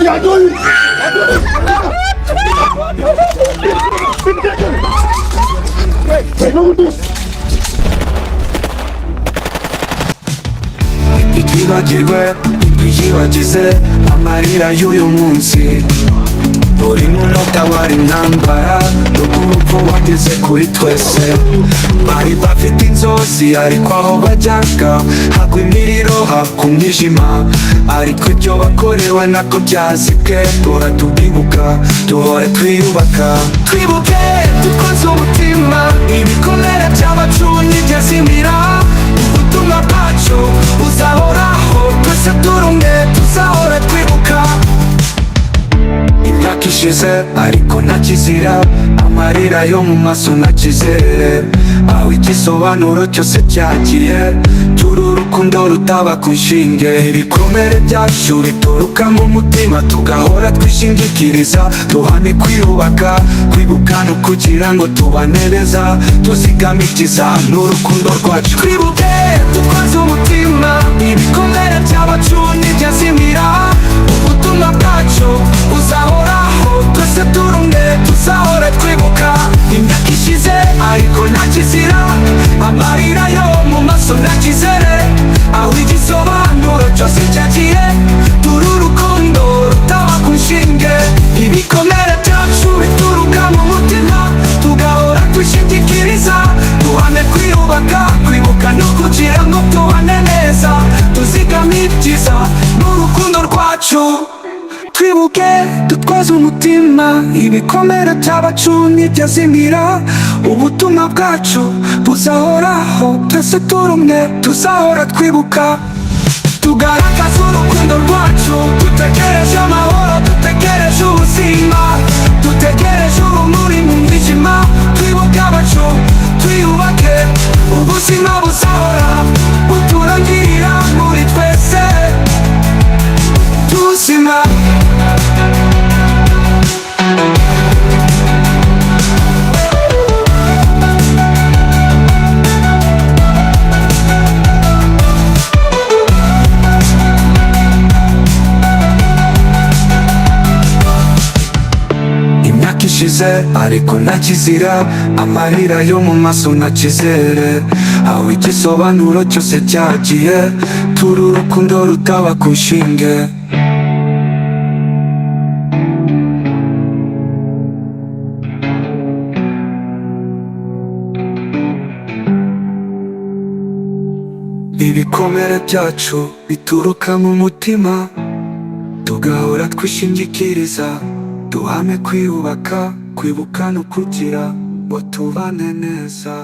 야, 너! Itwibagirwe twiyibagize amarira y'uyu munsi. Buri munota wari intambara, urupfu wageze kuri twese. Bari bafite inzozi ariko aho bajyaga hagwa imiriro haka umwijima. Ariko ibyo bakorewe nako byazibwe, duhora tubyibuka, duhore twiyubaka. Twibuke dukoze umutima, ibikomere by'abacu ntibyazimira. Ubutumwa bwacu buzahoraho, twese turi umwe tuzahora twibuka. Imyaka ishize ariko nta kizira, amarira yo mu maso nta kizere. Aho igisobanuro cyose cyagiye, turi urukundo rutaba ku nshinge. Ibikomere byacu bituruka mu mutima, tugahora twishingikiriza. Duhane kwiyubaka, kwibuka no kugira ngo tubane neza, tuzigame ikiza n'urukundo rwacu. Twibuke dukoze umutima, ibikomere by'abacu ntibyazimira. Ubutumwa bwacu buzahoraho, twese turi umwe tuzahora twibuka. Imyaka ishize ariko nta kizira, amarira yo mu maso nta kizere. Aho igisobanuro cyose cyagiye, turi urukundo rutaba ku nshinge. Ibikomere byacu bituruka mu mutima, tugahora twishingikiriza. Duhane kwiyubaka, kwibuka no kugira ngo tubane neza, tuzigame ibyiza n'urukundo rwacu. Twibuke dutwaze umutima, ibikomere by'abacu ntibyazimira. Ubutumwa bwacu buzahoraho, twese turi umwe tuzahora twibuka. Tugaragaza urukundo rwacu, dutegereje amahoro, dutegereje ubuzima, dutegereje urumuri mu mwijima. Twibuke abacu, twiyubake, ubuzima buzahora buturangirira muri twese. Tuzima imyaka ishize ariko nta kizira, amarira yo mu maso nta kizere. Aho igisobanuro cyose cyagiye, turi urukundo rutaba ku nshinge. Ibikomere byacu bituruka mu mutima, tugahora twishingikiriza. Duhame kwiyubaka, kwibuka no kugira ngo tubane neza.